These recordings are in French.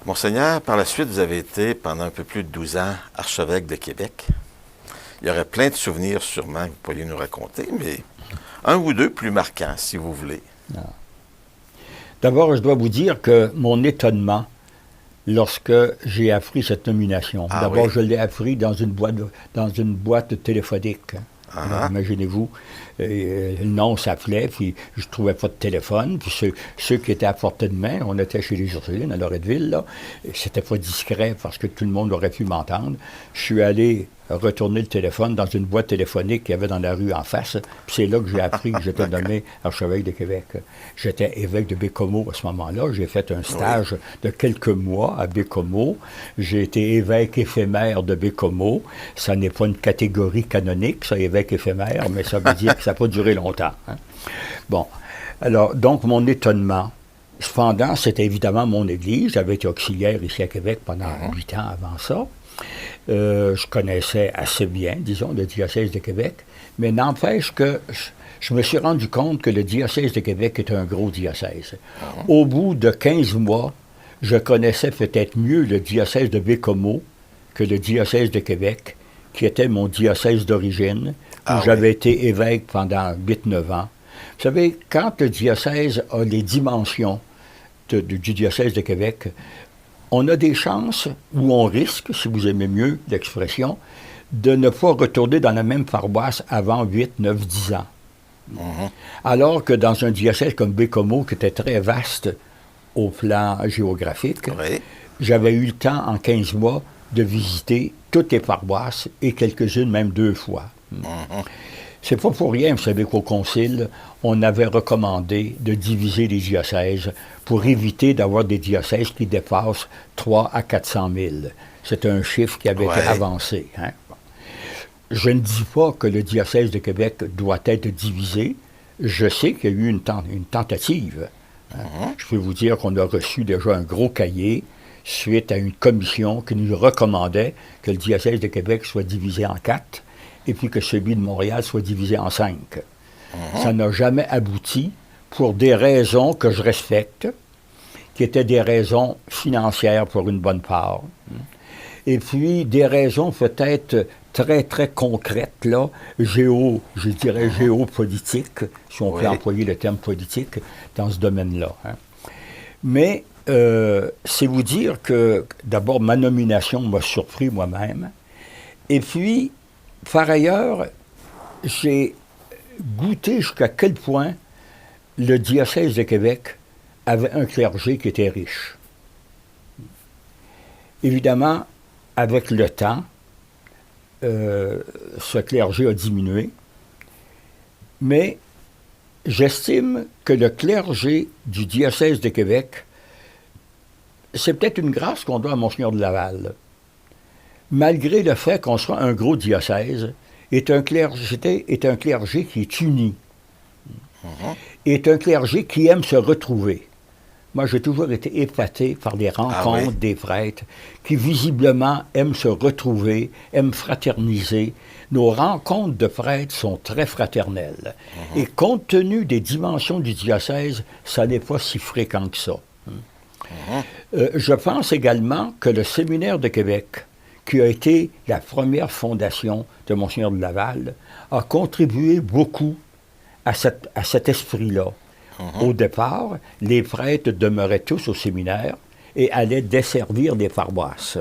Monseigneur, par la suite, vous avez été pendant un peu plus de 12 ans archevêque de Québec. Il y aurait plein de souvenirs sûrement que vous pourriez nous raconter, mais un ou deux plus marquants, si vous voulez. Non. D'abord, je dois vous dire que mon étonnement lorsque j'ai appris cette nomination. D'abord, oui? je l'ai appris dans une boîte téléphonique. Alors, imaginez-vous, le nom s'appelait, puis je ne trouvais pas de téléphone, puis ceux qui étaient à portée de main, on était chez les Ursulines, à Loretteville, là, c'était pas discret parce que tout le monde aurait pu m'entendre. Je suis allé retourner le téléphone dans une boîte téléphonique qu'il y avait dans la rue en face, puis c'est là que j'ai appris que j'étais nommé archevêque de Québec. J'étais évêque de Bécomo à ce moment-là, j'ai fait un stage de quelques mois à Bécomo, j'ai été évêque éphémère de Bécomo, ça n'est pas une catégorie canonique, ça, évêque éphémère, mais ça veut dire que ça n'a pas duré longtemps. Hein. Bon, alors, donc mon étonnement, cependant, c'était évidemment mon église, j'avais été auxiliaire ici à Québec pendant 8 ans avant ça. Je connaissais assez bien, disons, le diocèse de Québec, mais n'empêche que je me suis rendu compte que le diocèse de Québec est un gros diocèse. Au bout de 15 mois, je connaissais peut-être mieux le diocèse de Bécomo que le diocèse de Québec, qui était mon diocèse d'origine, où j'avais été évêque pendant 8-9 ans. Vous savez, quand le diocèse a les dimensions du diocèse de Québec, on a des chances, ou on risque, si vous aimez mieux l'expression, de ne pas retourner dans la même paroisse avant 8, 9, 10 ans. Alors que dans un diocèse comme Bécomo, qui était très vaste au plan géographique, j'avais eu le temps, en 15 mois, de visiter toutes les paroisses, et quelques-unes même 2 fois. C'est pas pour rien, vous savez, qu'au Concile, on avait recommandé de diviser les diocèses pour éviter d'avoir des diocèses qui dépassent 3 à 400 000. C'est un chiffre qui avait été avancé. Hein? Bon. Je ne dis pas que le diocèse de Québec doit être divisé. Je sais qu'il y a eu une tentative. Hein? Je peux vous dire qu'on a reçu déjà un gros cahier suite à une commission qui nous recommandait que le diocèse de Québec soit divisé en 4 et puis que celui de Montréal soit divisé en 5. Ça n'a jamais abouti pour des raisons que je respecte, qui étaient des raisons financières pour une bonne part, et puis des raisons peut-être très, très concrètes, là, je dirais géopolitiques, si on peut employer le terme politique dans ce domaine-là. Hein. Mais c'est vous dire que, d'abord, ma nomination m'a surpris moi-même, et puis, par ailleurs, j'ai goûté jusqu'à quel point le diocèse de Québec avait un clergé qui était riche. Évidemment, avec le temps, ce clergé a diminué, mais j'estime que le clergé du diocèse de Québec, c'est peut-être une grâce qu'on doit à Monseigneur de Laval. Malgré le fait qu'on soit un gros diocèse, est un clergé qui est uni, est un clergé qui aime se retrouver. Moi, j'ai toujours été épaté par les rencontres des prêtres qui, visiblement, aiment se retrouver, aiment fraterniser. Nos rencontres de prêtres sont très fraternelles. Et compte tenu des dimensions du diocèse, ça n'est pas si fréquent que ça. Je pense également que le Séminaire de Québec, qui a été la première fondation de Monseigneur de Laval, a contribué beaucoup à cet esprit-là. Au départ, les prêtres demeuraient tous au séminaire et allaient desservir des paroisses.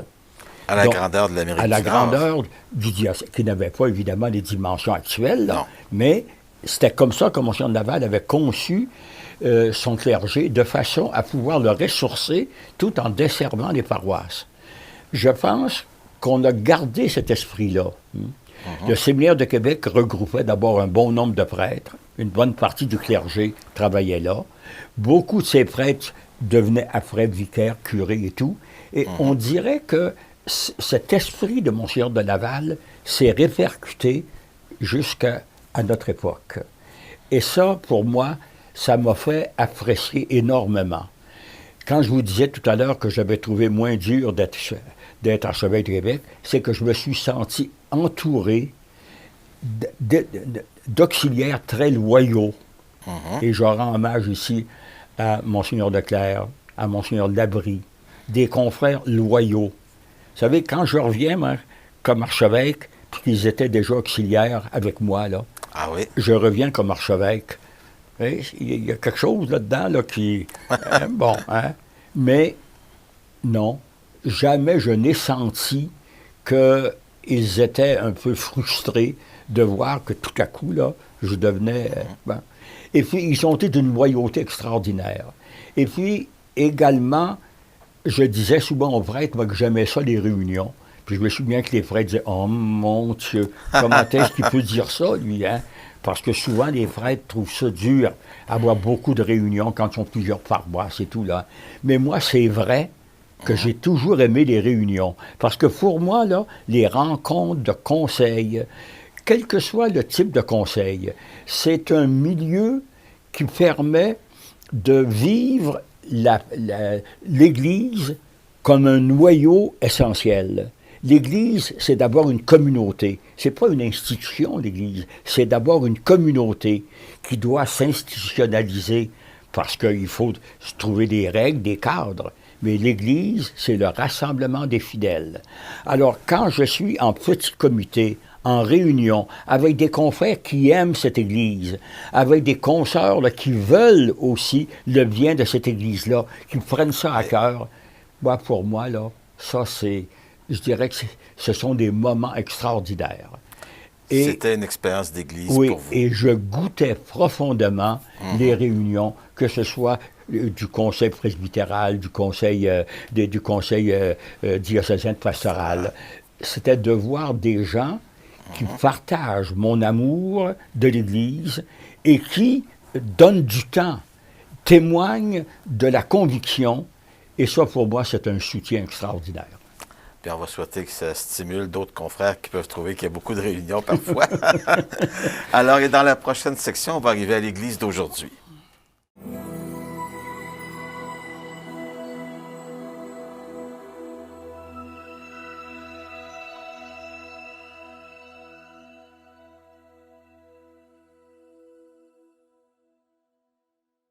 À la grandeur de l'Amérique du Nord. À la grandeur du diocèse, qui n'avait pas évidemment les dimensions actuelles, là, mais c'était comme ça que Monseigneur de Laval avait conçu son clergé de façon à pouvoir le ressourcer tout en desservant les paroisses. Je pense qu'on a gardé cet esprit-là. Le Séminaire de Québec regroupait d'abord un bon nombre de prêtres, une bonne partie du clergé travaillait là. Beaucoup de ces prêtres devenaient après vicaires, curés et tout. Et on dirait que cet esprit de Monseigneur de Laval s'est répercuté jusqu'à notre époque. Et ça, pour moi, ça m'a fait apprécier énormément. Quand je vous disais tout à l'heure que j'avais trouvé moins dur d'être archevêque de Québec, c'est que je me suis senti entouré d'auxiliaires très loyaux. Et je rends hommage ici à Monseigneur Leclerc, à Monseigneur Labrie, des confrères loyaux. Vous savez, quand je reviens, moi, comme archevêque, puis qu'ils étaient déjà auxiliaires avec moi, là, Ah oui? je reviens comme archevêque. Et il y a quelque chose là-dedans là, qui... bon, hein? Mais non, jamais je n'ai senti qu'ils étaient un peu frustrés de voir que tout à coup, là, je devenais... bon. Et puis, ils ont été d'une loyauté extraordinaire. Et puis, également, je disais souvent aux prêtres, moi, que j'aimais ça, les réunions. Puis je me souviens que les prêtres disaient « Oh mon Dieu, comment est-ce qu'il peut dire ça, lui, hein? » Parce que souvent, les prêtres trouvent ça dur, avoir beaucoup de réunions quand ils ont plusieurs paroisses et tout, là. Mais moi, c'est vrai que j'ai toujours aimé les réunions. Parce que pour moi, là, les rencontres de conseils, quel que soit le type de conseil, c'est un milieu qui permet de vivre l'Église comme un noyau essentiel. L'Église, c'est d'abord une communauté. C'est pas une institution, l'Église. C'est d'abord une communauté qui doit s'institutionnaliser parce qu'il faut se trouver des règles, des cadres. Mais l'Église, c'est le rassemblement des fidèles. Alors, quand je suis en petit comité, en réunion, avec des confrères qui aiment cette Église, avec des consoeurs là, qui veulent aussi le bien de cette Église-là, qui prennent ça à cœur, moi, pour moi, là, ça, c'est... Je dirais que ce sont des moments extraordinaires. C'était une expérience d'église oui, pour vous. Et je goûtais profondément les réunions, que ce soit du conseil presbytéral, du conseil diocésain de pastoral. C'était de voir des gens qui partagent mon amour de l'Église et qui donnent du temps, témoignent de la conviction. Et ça, pour moi, c'est un soutien extraordinaire. Puis on va souhaiter que ça stimule d'autres confrères qui peuvent trouver qu'il y a beaucoup de réunions parfois. Alors, et dans la prochaine section, on va arriver à l'Église d'aujourd'hui.